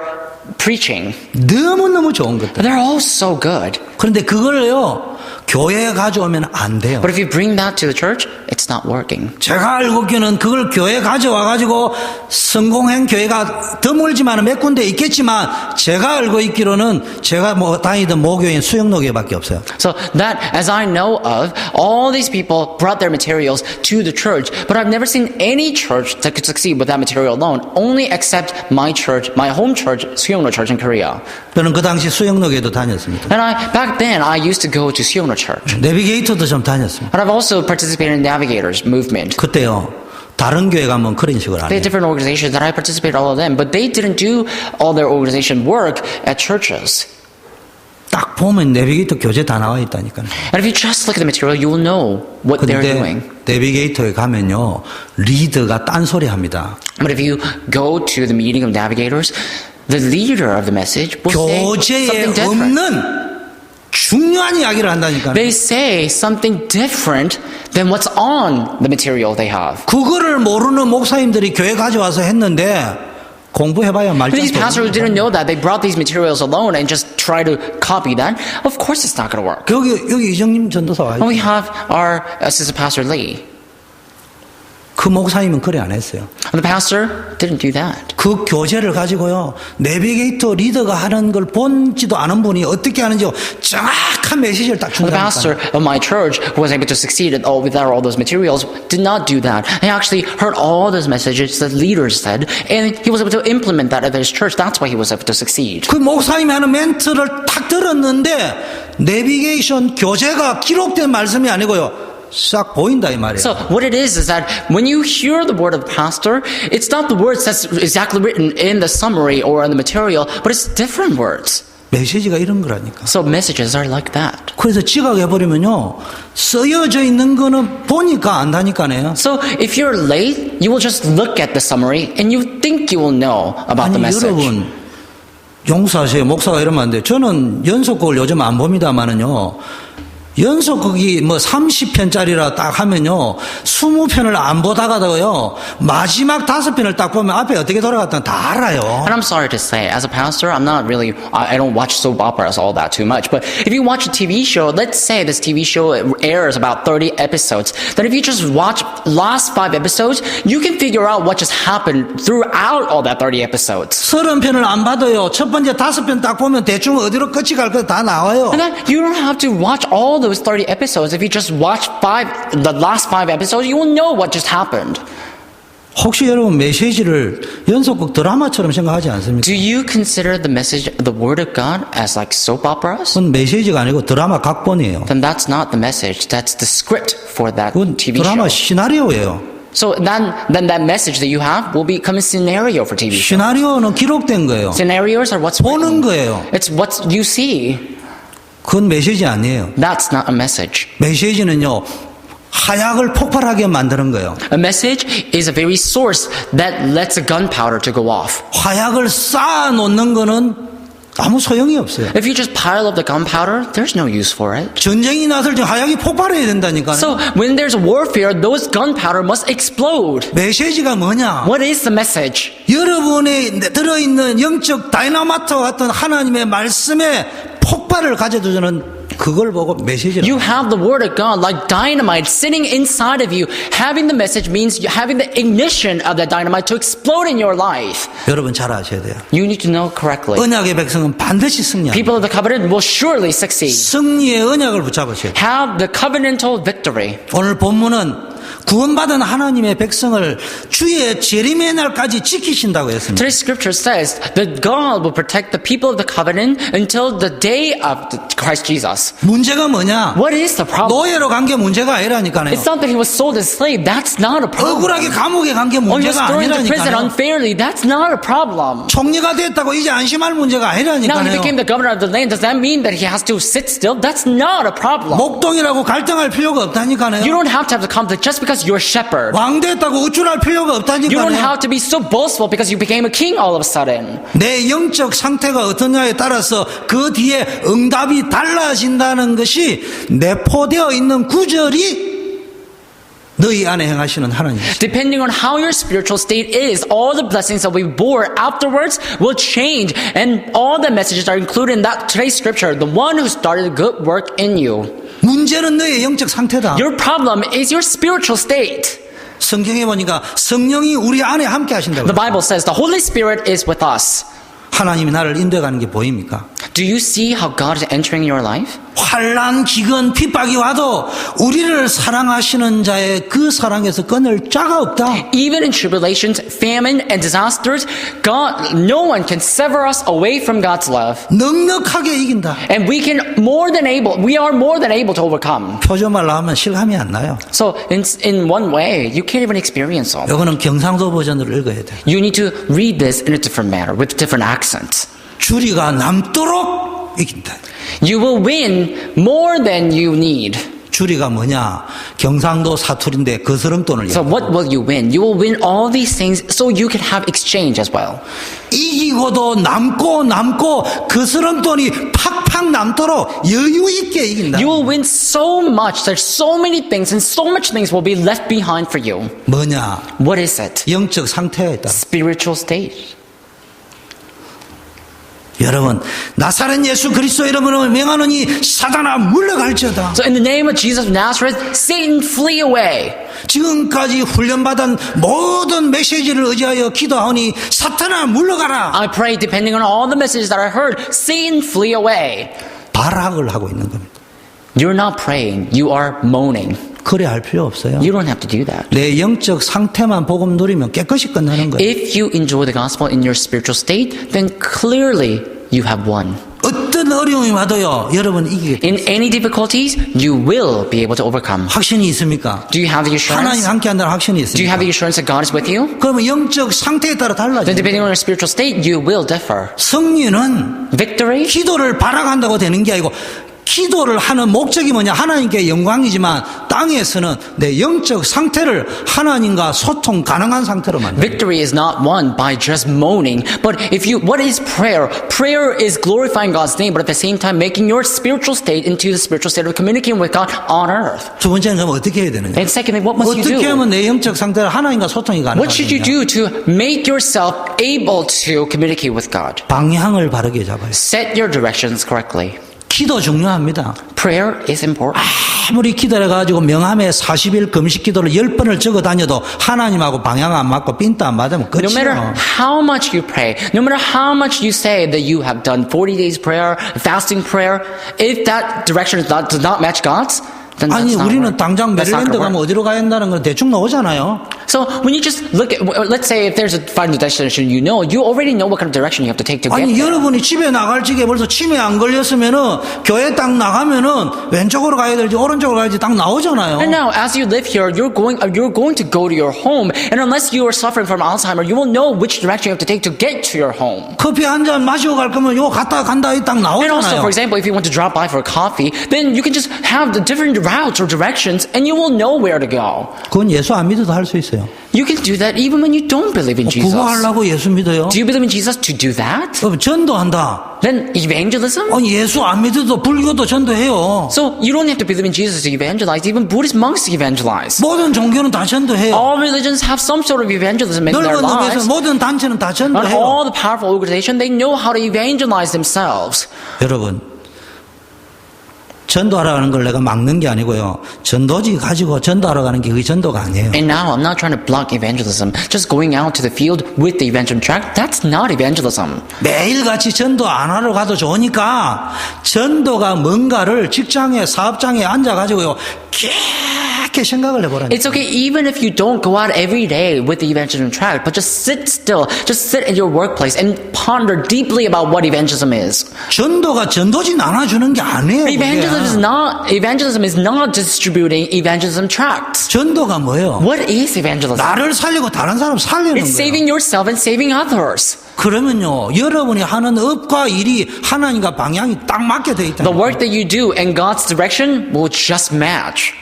preaching. 너무너무 좋은 것들. They're all so good. 그런데 그걸요 교회에 가져오면 안 돼요. But if you bring that to the church, it's not working. 제가 알고 있기는 그걸 교회에 가져와 가지고 성공한 교회가 드물지만 몇 군데 있겠지만 제가 알고 있기로는 제가 다니던 모교인 수영로교회밖에 없어요. So that, as I know of, all these people brought their materials to the church, but I've never seen any church that could succeed with that material alone, only except my church, my home church, Suyeongno Church in Korea. 저는 그 당시 수영로교회도 다녔습니다. And back then, I used to go to Suyeongno Church. 내비게이터도 좀 다녔습니다. And I've also participated in Navigators movement. 그때요 다른 교회 가면 그런 식으로 안 They 해요. had different organizations that I participated all of them, but they didn't do all their organization work at churches. 딱 보면 내비게이터 교재 다 나와 있다니까요. And if you just look at the material, you will know what they're doing. 근데 내비게이터에 가면요 리더가 딴소리 합니다. But if you go to the meeting of Navigators, the leader of the message will say 교재에 something different. 없는 중요한 이야기를 한다니까요. They say something different than what's on the material they have. 그거를 모르는 목사님들이 교회 가져와서 했는데 공부해봐야 말도 These pastors who didn't know that, they brought these materials alone and just try to copy that. Of course it's not going to work. 여기 이정님 전도사 와 And we 있어요. have our assistant pastor Lee. 그 목사님은 그래 안 했어요. And the pastor didn't do that. 그 교재를 가지고요 내비게이터 리더가 하는 걸 본지도 않은 분이 어떻게 하는지 정확한 메시지를 딱 The pastor 준다니까. of my church who was able to succeed without all those materials did not do that. He actually heard all those messages that leaders said, and he was able to implement that at his church. That's why he was able to succeed. 그 목사님이 하는 멘트를 탁 들었는데 내비게이션 교재가 기록된 말씀이 아니고요 싹 보인다 이 말이에요. So what it is that when you hear the word of the pastor, it's not the words that's exactly written in the summary or in the material, but it's different words. 메시지가 이런 거라니까. So messages are like that. 그래서 지각해버리면요 쓰여져 있는 거는 보니까 안다니까네요. So if you're late, you will just look at the summary and you think you will know about the 아니 message. 여러분 용서하세요. 목사가 이러면 안 돼요. 저는 연속곡을 요즘 안 봅니다만은요 연속극이 뭐 30편짜리라 딱 하면요, 20편을 안 보다가도요, 마지막 5편을 딱 보면 앞에 어떻게 돌아갔다 다 알아요. And I'm sorry to say, as a pastor, I'm not really, I don't watch soap operas all that too much. But if you watch a TV show, let's say this TV show airs about 30 episodes, then if you just watch last 5 episodes, you can figure out what just happened throughout all that 30 episodes. 30편을 안 봐도요, 첫 번째 5편 딱 보면 대충 어디로 끝이 갈 거 다 나와요. And then you don't have to watch all those 30 episodes. If you just watch the last 5 episodes, you will know what just happened. 혹시 여러분 메시지를 연속극 드라마처럼 생각하지 않습니까? Do you consider the message, the word of God, as like soap operas? 그건 메시지가 아니고 드라마 각본이에요. Then that's not the message. That's the script for that 그건 TV 드라마 show. 시나리오예요. So then that message that you have will become a scenario for TV show. 시나리오는 기록된 거예요. Scenarios are what's 보는 written. 거예요. It's what you see. 그건 메시지 아니에요. That's not a message. 메시지는요, 화약을 폭발하게 만드는 거예요. A message is a very source that lets a gunpowder to go off. 화약을 쌓아 놓는 거는 아무 소용이 없어요. If you just pile up the gunpowder, there's no use for it. 전쟁이 났을 때 화약이 폭발해야 된다니까요. So when there's warfare, those gunpowder must explode. 메시지가 뭐냐? What is the message? 여러분에 들어있는 영적 다이나마트와 같은 하나님의 말씀에 폭발을 가져다 주는 그걸 보고 메시지를. You have the word of God like dynamite sitting inside of you. Having the message means you having the ignition of that dynamite to explode in your life. 여러분 잘 아셔야 돼요. You need to know correctly. 언약의 백성은 반드시 승리합니다. People of the covenant will surely succeed. 승리의 언약을 붙잡으셔야 돼요. Have the covenantal victory. 오늘 본문은 구원받은 하나님의 백성을 주의 재림의 날까지 지키신다고 했습니다. Today's scripture says that God will protect the people of the covenant until the day of Christ Jesus. 문제가 뭐냐? What is the problem? 노예로 간 게 문제가 아니라니까요. It's not that he was sold as a slave. That's not a problem. 억울하게 감옥에 간 게 Or he was 문제가 thrown into prison 아니라니까요. unfairly. That's not a problem. 총리가 됐다고 이제 안심할 문제가 Now he 아니라니까요. became the governor of the land. Does that mean that he has to sit still? That's not a problem. 목동이라고 갈등할 필요가 없다니까요. You don't have to have the conflict just because you're a shepherd. 왕 됐다고 우쭐할 필요가 You don't 없다니까요. have to be so boastful because you became a king all of a sudden. 내 영적 상태가 어떠냐에 따라서 그 뒤에 응답이 달라진다는 것이 내포되어 있는 구절이 너희 안에 행하시는 하나님. Depending on how your spiritual state is, all the blessings that we bore afterwards will change. And all the messages are included in that today's scripture. The one who started a good work in you. 문제는 너의 영적 상태다. Your problem is your spiritual state. 성경에 보니까 성령이 우리 안에 함께 하신다고. The Bible says the Holy Spirit is with us. 하나님이 나를 인도해가는 게 보입니까? Do you see how God is entering your life? 환난, 기근, 핍박이 와도 우리를 사랑하시는 자의 그 사랑에서 끊을 자가 없다. Even in tribulations, famine, and disasters, no one can sever us away from God's love. 넉넉하게 이긴다. And we are more than able to overcome. 표준말로 하면 실감이 안 나요. So in one way, you can't even experience all. 이거는 경상도 버전으로 읽어야 돼. You need to read this in a different manner, with different accents. 주리가 남도록 이긴다. You will win more than you need. 주리가 뭐냐? 경상도 사투리인데 거스름돈을 So what will you win? You will win all these things so you can have exchange as well. 이기고도 남고 거스름돈이 팍팍 남도록 여유 있게 이긴다. You will win so much. There's so many things and so much things will be left behind for you. 뭐냐? What is it? 영적 상태에 있다. Spiritual state. 여러분, 나사렛 예수 그리스도 이름으로 명하노니 사단아 물러갈지어다. So in the name of Jesus of Nazareth, Satan flee away. 지금까지 훈련받은 모든 메시지를 의지하여 기도하오니 사탄아 물러가라. I pray, depending on all the messages that I heard, Satan flee away. 발악을 하고 있는 겁니다. You're not praying. You are moaning. 그래 할 필요 없어요. You don't have to do that. 내 영적 상태만 복음 누리면 깨끗이 끝나는 거예요. If you enjoy the gospel in your spiritual state, then clearly you have won. 어떤 어려움이 와도요, 여러분 이기겠다. In any difficulties, you will be able to overcome. 확신이 있습니까? Do you have the 하나님 assurance? 함께 한다는 확신이 Do you have 있습니까? the assurance that God is with you? 그러면 영적 상태에 따라 Then 달라져요. depending on your spiritual state, you will differ. 승리는 Victory 기도를 발악한다고 되는 게 아니고 기도를 하는 목적이 뭐냐? 하나님께 영광이지만 땅에서는 내 영적 상태를 하나님과 소통 가능한 상태로 만든다. Victory is not won by just moaning, but what is prayer? Prayer is glorifying God's name, but at the same time making your spiritual state into the spiritual state of communicating with God on earth. 두 번째는 그럼 어떻게 해야 되느냐? And secondly, what must you 어떻게 do? 하면 내 영적 상태를 하나님과 소통이 What should you 가능하냐? do to make yourself able to communicate with God? 방향을 바르게 잡아야 돼. Set your directions correctly. 기도 중요합니다. Prayer is important. 아무리 기도해가지고 명함에 40일 금식 기도를 10번을 적어 다녀도 하나님하고 방향 안 맞고 핀트 안 맞으면 No matter 끝이에요. how much you pray, no matter how much you say that you have done 40 days prayer, fasting prayer, if that direction does not match God's, then 아니 that's not 우리는 work. 당장 That's not 메릴랜드 gonna 가면 work. 어디로 가야 한다는 건 대충 나오잖아요. So when you just look at, let's say if there's a final destination, you already know what kind of direction you have to take to get 아니 there. 여러분이 집에 나갈 적에 벌써 치매 안 걸렸으면은 교회 딱 나가면은 왼쪽으로 가야 될지 오른쪽으로 가야지 딱 나오잖아요. And now, as you live here, you're going to go to your home, and unless you are suffering from Alzheimer, you will know which direction you have to take to get to your home. 커피 한 잔 마시고 갈 거면 요 갔다 간다 이 딱 And also, 나오잖아요. for example, if you want to drop by for a coffee, then you can just have the different routes or directions, and you will know where to go. 그건 예수 안 믿어도 할 수 있어요. You can do that even when you don't believe in Jesus. 그거 하려고 예수 믿어요? Do you believe in Jesus to do that? 전도한다. Then evangelism? 아니 예수 안 믿어도 불교도 전도해요. So you don't have to believe in Jesus to evangelize. Even Buddhist monks evangelize. 모든 종교는 다 전도해요. All religions have some sort of evangelism in their 넓은 놈에서 lives. 모든 단체는 다 And 전도해요. all the powerful organizations, they know how to evangelize themselves. 여러분 전도하러 걸 내가 막는 게 아니고요. 전도지 가지고 전도하러 가는 게 그게 전도가 아니에요. And now I'm not trying to block evangelism. Just going out to the field with the evangelism tract, that's not evangelism. 매일같이 전도 안 하러 가도 좋으니까 전도가 뭔가를 직장에 사업장에 앉아가지고요. 깊게 생각을 해보라는 It's okay even if you don't go out every day with the evangelism tract, but just sit still. Just sit in your workplace and ponder deeply about what evangelism is. 전도가 전도지 나눠주는 게 아니에요. Evangelism is not distributing evangelism tracts. 전도가 뭐예요? What is evangelism? 나를 살리고 다른 사람 살리는 It's 거예요. saving yourself and saving others. 그러면요, 여러분이 하는 업과 일이 하나님과 방향이 딱 맞게 돼 있다. The work that you do and God's direction will just match.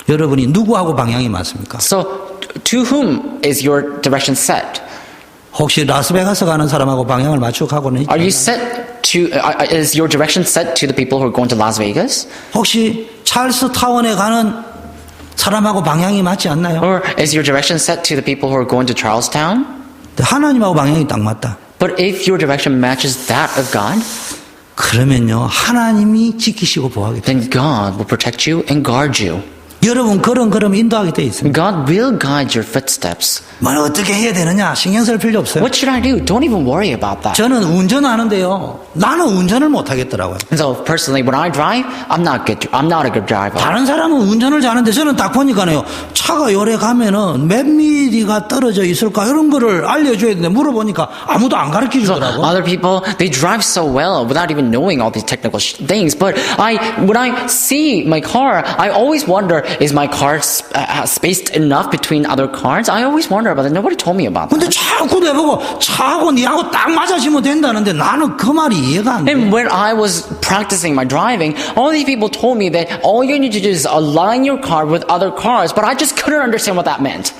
여러분이 누구하고 방향이 맞습니까? So, to whom is your direction set? 혹시 라스베가스 가는 사람하고 방향을 맞추고 가고는 Are you 있죠? set to? Is your direction set to the people who are going to Las Vegas, 혹시 찰스 타운에 가는 사람하고 방향이 맞지 않나요? or is your direction set to the people who are going to Charlestown? 하나님하고 방향이 딱 맞다. But if your direction matches that of God, 그러면요, 하나님이 지키시고 보호하게 돼. then God will protect you and guard you. 여러분 그럼 인도하게 돼 있습니다. God will guide your footsteps. 뭘 어떻게 해야 되느냐 신경 쓸 필요 없어요. What should I do? Don't even worry about that. 저는 운전하는데요. 나는 운전을 못 하겠더라고요. And so personally, when I drive, I'm not a good driver. 다른 사람은 운전을 잘하는데 저는 딱 보니까요. 차가 요래 가면은 몇 미리가 떨어져 있을까 이런 거를 알려줘야 되는데 물어보니까 아무도 안 가르쳐 So 주더라고. other people, they drive so well without even knowing all these technical things. But when I see my car, I always wonder, is my car spaced enough between other cars? I always wonder about it. Nobody told me about 근데 that. 자꾸 내보고 차하고 니하고 딱 맞아지면 된다는데 나는 그 말이 이해가 안 돼. And when I was practicing my driving, all these people told me that all you need to do is align your car with other cars. But I just couldn't understand what that meant.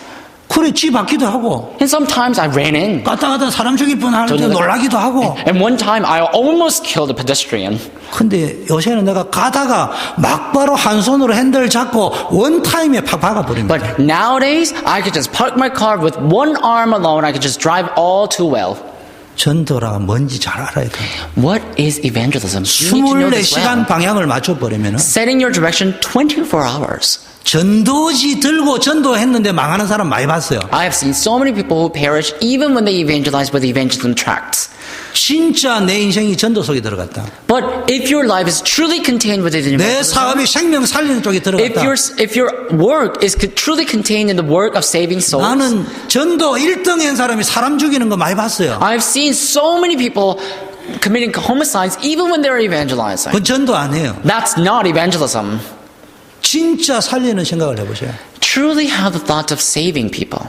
그래 지 받기도 하고 And sometimes I ran in. 갔다 갔다 사람 죽일 뻔할 때 놀라기도 하고. And one time I almost killed a pedestrian. 근데 요새는 내가 가다가 막바로 한 손으로 핸들 잡고 원타임에 팍 박아버립니다. But nowadays, I could just park my car with one arm alone. I could just drive all too well. 전도가 뭔지 잘 알아야 돼. What is evangelism? You need to know this 24시간 well. 방향을 맞춰버리면 Setting your direction 24 hours. 전도지 들고 전도했는데 망하는 사람 많이 봤어요. I have seen so many people who perish even when they evangelize with evangelism tracts. 진짜 내 인생이 전도 속에 들어갔다. But if your life is truly contained within 내 evangelism, 사업이 생명 살리는 쪽에 들어갔다. if your work is truly contained in the work of saving souls, 나는 전도 1등인 사람이 사람 죽이는 거 많이 봤어요. I've seen so many people committing homicides even when they're evangelizing. 그건 전도 아니에요. That's not evangelism. 진짜 살리는 생각을 해보세요. Truly have the thought of saving people.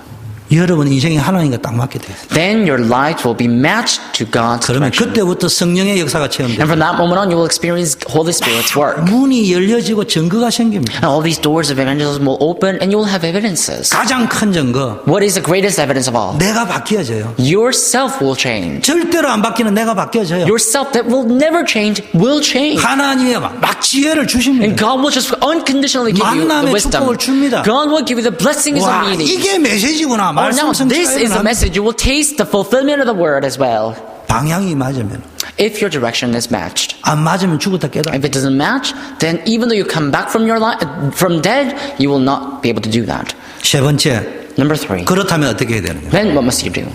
여러분 인생이 하나님과 딱 맞게 돼요. Then your life will be matched to God's 그러면 direction. 그때부터 성령의 역사가 And 체험돼요. from that moment on, you will experience Holy Spirit's work. 문이 열려지고 증거가 생깁니다. And all these doors of evangelism will open and you will have evidences. 가장 큰 증거, What is the greatest evidence of all? 내가 바뀌어져요. Yourself will change. 절대로 안 바뀌는 내가 바뀌어져요. Yourself that will never change will change. 하나님이 막 지혜를 And 주십니다. God will just unconditionally give you the 만남의 wisdom. 축복을 줍니다. God will give you the blessings of 와, meeting. 이게 메시지구나. Oh, now 말씀 this is the 성취가 message. You will taste the fulfillment of the word as well. 방향이 맞으면 If your direction is matched. 안 맞으면 죽었다 깨달아. If it doesn't match, then even though you come back from your life, from dead, you will not be able to do that. 세 번째, Number 3. 그렇다면 어떻게 해야 되느냐? Then what must you do?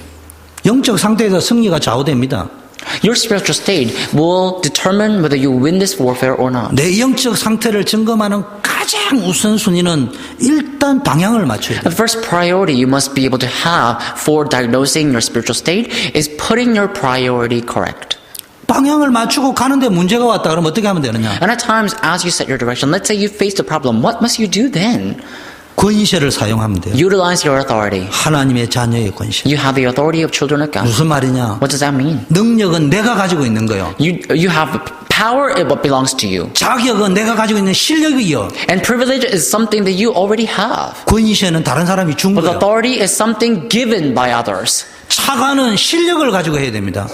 영적 상태에서 승리가 좌우됩니다. Your spiritual state will determine whether you win this warfare or not. 내 영적 상태를 점검하는 가장 우선순위는 일단 방향을 맞춰야 돼요. The first priority you must be able to have for diagnosing your spiritual state is putting your priority correct. 방향을 맞추고 가는데 문제가 왔다 그러면 어떻게 하면 되느냐? And at times, as you set your direction, let's say you faced a problem, what must you do then? 권세를 사용하면 돼요. Utilize your authority. 하나님의 자녀의 권세. You have the authority of children of God. 무슨 말이냐? What does that mean? 능력은 내가 가지고 있는 거예요. You have power, it what belongs to you. 자격은 내가 가지고 있는 실력이요. And privilege is something that you already have. 권세는 다른 사람이 준 But 거예요. authority is something given by others. 차관은 실력을 가지고 해야 됩니다.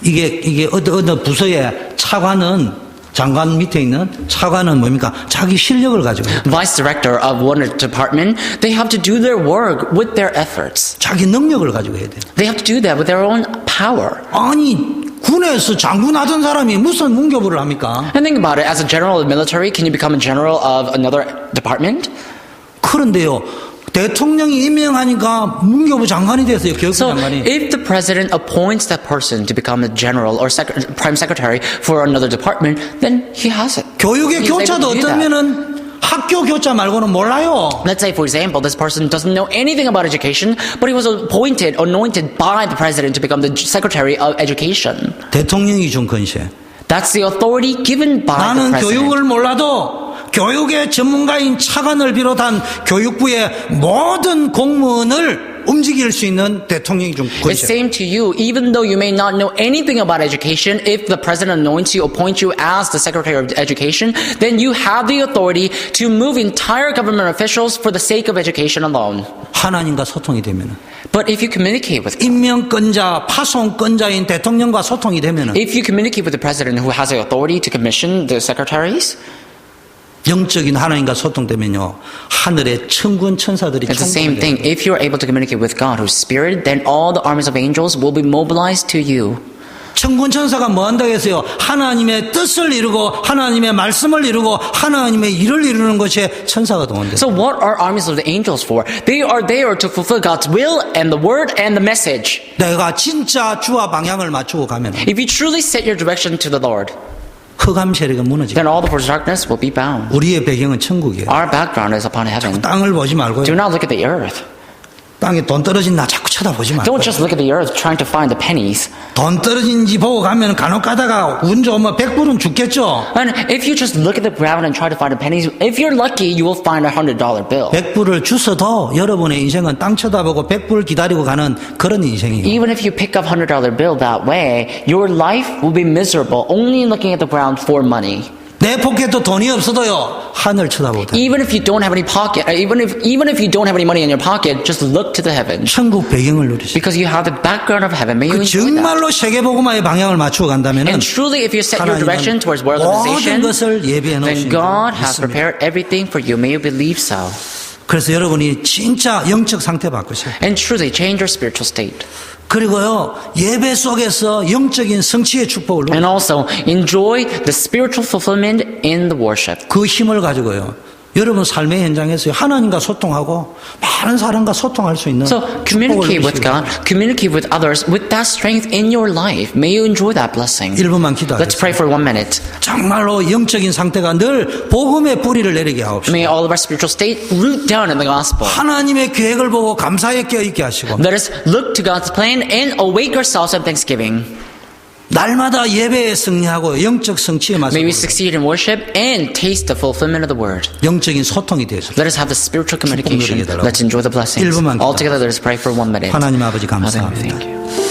이게 어느 부서의 차관은 장관 밑에 있는 차관은 뭡니까? 자기 실력을 가지고 해요. Vice director of one department, they have to do their work with their efforts. 자기 능력을 가지고 해야 돼요. They have to do that with their own power. 아니 군에서 장군 하던 사람이 무슨 문교부를 합니까? And think about it, as a general of the military, can you become a general of another department? 그런데요. 대통령이 임명하니까 문교부 장관이 됐어요. 교육부 So, 장관이. if the president appoints that person to become a general or prime secretary for another department, then he has it. 교육의 He's able 교차도 to do that. 어떠면은 학교 교차 말고는 몰라요. Let's say, for example, this person doesn't know anything about education, but he was anointed by the president to become the secretary of education. 대통령이 준 권세. That's the authority given by the 나는 president. 교육을 몰라도 교육의 전문가인 차관을 비롯한 교육부의 모든 공무원을 움직일 수 있는 대통령이 준 It's 권세. same to you, even though you may not know anything about education, if the president anoints you, appoints you as the secretary of education, then you have the authority to move entire government officials for the sake of education alone. 하나님과 소통이 되면 But if you communicate with God, 임명권자, 파송권자인 대통령과 소통이 되면 if you communicate with the president who has the authority to commission the secretaries, 영적인 하나님과 소통되면요 하늘의 천군 천사들이 it's the same 충분히 thing. If you're able to communicate with God who's spirit, then all the armies of angels will be mobilized to you. 천군 천사가 뭐 한다고 했어요? 하나님의 뜻을 이루고 하나님의 말씀을 이루고 하나님의 일을 이루는 것이 천사가 동원돼요. So what are armies of the angels for? They are there to fulfill God's will and the word and the message. 내가 진짜 주와 방향을 맞추고 가면 If you truly set your direction to the Lord, 흑암 세력은 무너지고 then all the forces of darkness will be bound. 우리의 배경은 천국이에요. Our background is upon heaven. 땅을 보지 말고요. Do not look at the earth. 땅에 돈 떨어진 나 자꾸 쳐다보지 말고 Don't just look at the earth trying to find the pennies. 돈 떨어진지 보고 가면 간혹 가다가 운 좋으면 100불은 죽겠죠. And if you just look at the ground and try to find the pennies, if you're lucky, you will find a $100 bill. 100불을 주셔도 여러분의 인생은 땅 쳐다보고 100불 기다리고 가는 그런 인생이에요. Even if you pick up $100 bill that way, your life will be miserable only looking at the ground for money. 내 포켓도 돈이 없어도요 하늘 쳐다보다. Even if you don't have any pocket, even if you don't have any money in your pocket, just look to the heavens. 천국 배경을 누리세요. Because you have the background of heaven. May you 그 enjoy that. 정말로 세계복음화의 방향을 맞추고 간다면은 And truly, if you set your direction 하나님은 towards world 모든 organization, 것을 예비해 놓으신 then God has 줄 믿습니다. prepared everything for you. May you believe so. 그래서 여러분이 진짜 영적 상태 바꾸세요. And truly, change your spiritual state. 그리고요 예배 속에서 영적인 성취의 축복을 누리세요. And also, enjoy the spiritual fulfillment in the worship. 그 힘을 가지고요 여러분 삶의 현장에서 하나님과 소통하고 많은 사람과 소통할 수 있는 So, 축복을 communicate with 누리시고 God, communicate with others with that strength in your life. May you enjoy that blessing. 1분만 Let's 기도하겠습니다. pray for 1 minute. 정말로 영적인 상태가 늘 복음의 뿌리를 내리게 하옵시다. May all of our spiritual state root down in the gospel. 하나님의 계획을 보고 감사에 껴있게 하시고 Let us look to God's plan and awake ourselves in thanksgiving. 날마다 예배에 승리하고 영적 성취에 맞서 May we succeed in worship and taste the fulfillment of the word. 영적인 소통이 되어서 Let us have the spiritual communication. 누리게 달라고. Let's enjoy the blessings. 1분만 All together, let us pray for 1 minute. 하나님 아버지 Father, 감사합니다. thank you.